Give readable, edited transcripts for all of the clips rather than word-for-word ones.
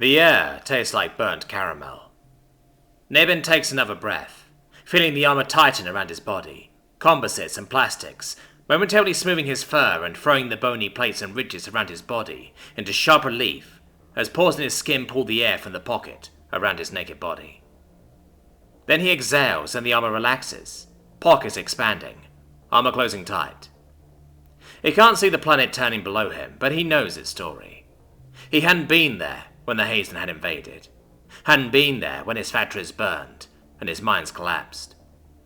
The air tastes like burnt caramel. Needham takes another breath, feeling the armor tighten around his body, composites and plastics, momentarily smoothing his fur and throwing the bony plates and ridges around his body into sharp relief as pores in his skin pull the air from the pocket around his naked body. Then he exhales and the armor relaxes, pockets expanding, armor closing tight. He can't see the planet turning below him, but he knows its story. He hadn't been there when the Hazen had invaded, hadn't been there when his factories burned and his mines collapsed,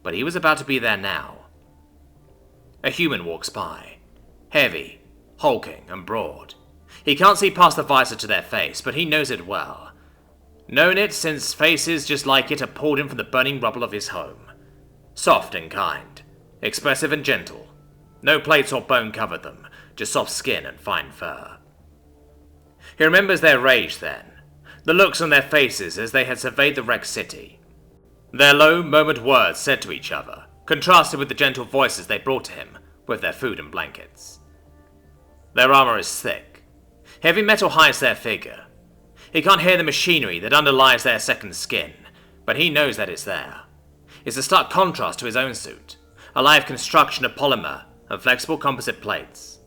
but he was about to be there now. A human walks by, heavy, hulking and broad. He can't see past the visor to their face, but he knows it well. Known it since faces just like it have poured in from the burning rubble of his home. Soft and kind, expressive and gentle. No plates or bone covered them, just soft skin and fine fur. He remembers their rage then, the looks on their faces as they had surveyed the wrecked city. Their low, murmured words said to each other, contrasted with the gentle voices they brought to him with their food and blankets. Their armor is thick. Heavy metal hides their figure. He can't hear the machinery that underlies their second skin, but he knows that it's there. It's a stark contrast to his own suit, a live construction of polymer and flexible composite plates.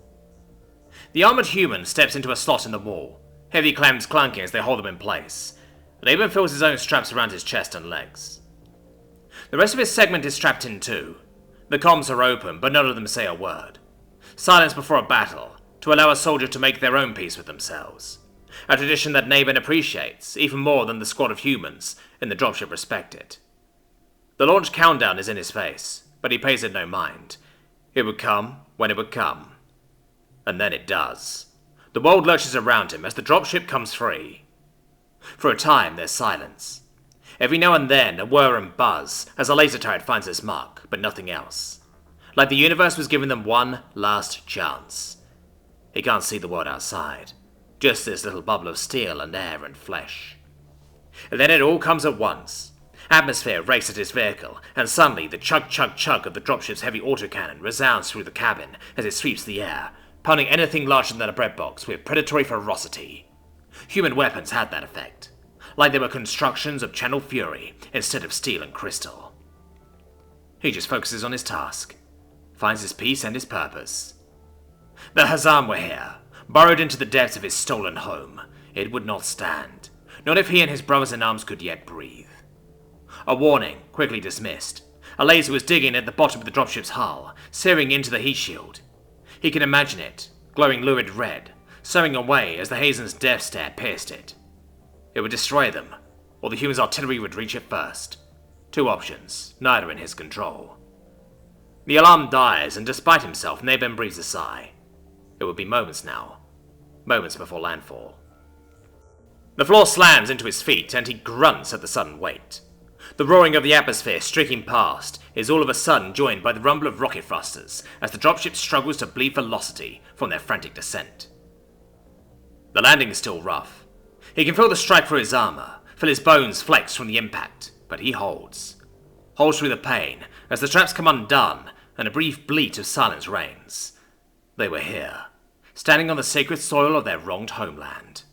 The armored human steps into a slot in the wall, heavy clamps clunking as they hold them in place. Needham feels his own straps around his chest and legs. The rest of his segment is strapped in too. The comms are open, but none of them say a word. Silence before a battle, to allow a soldier to make their own peace with themselves. A tradition that Needham appreciates, even more than the squad of humans in the dropship respect it. The launch countdown is in his face, but he pays it no mind. It would come when it would come. And then it does. The world lurches around him as the dropship comes free. For a time, there's silence. Every now and then, a whir and buzz as a laser turret finds its mark, but nothing else. Like the universe was giving them one last chance. He can't see the world outside. Just this little bubble of steel and air and flesh. And then it all comes at once. Atmosphere rakes at his vehicle, and suddenly the chug-chug-chug of the dropship's heavy autocannon resounds through the cabin as it sweeps the air, pounding anything larger than a breadbox with predatory ferocity. Human weapons had that effect, like they were constructions of channel fury instead of steel and crystal. He just focuses on his task, finds his peace and his purpose. The Hazam were here, burrowed into the depths of his stolen home. It would not stand, not if he and his brothers-in-arms could yet breathe. A warning, quickly dismissed. A laser was digging at the bottom of the dropship's hull, searing into the heat shield. He can imagine it, glowing lurid red, sowing away as the Hazen's death stare pierced it. It would destroy them, or the humans' artillery would reach it first. Two options, neither in his control. The alarm dies, and despite himself, Needham breathes a sigh. It would be moments now. Moments before landfall. The floor slams into his feet, and he grunts at the sudden weight. The roaring of the atmosphere streaking past is all of a sudden joined by the rumble of rocket thrusters as the dropship struggles to bleed velocity from their frantic descent. The landing is still rough. He can feel the strike through his armor, feel his bones flex from the impact, but he holds. Holds through the pain as the straps come undone and a brief bleat of silence reigns. They were here, standing on the sacred soil of their wronged homeland.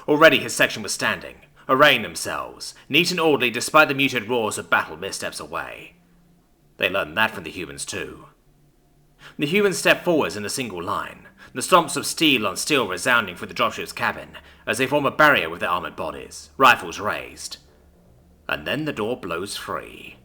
Already his section was standing, arraying themselves, neat and orderly despite the muted roars of battle missteps away. They learned that from the humans too. The humans step forwards in a single line, the stomps of steel on steel resounding through the dropship's cabin as they form a barrier with their armored bodies, rifles raised. And then the door blows free.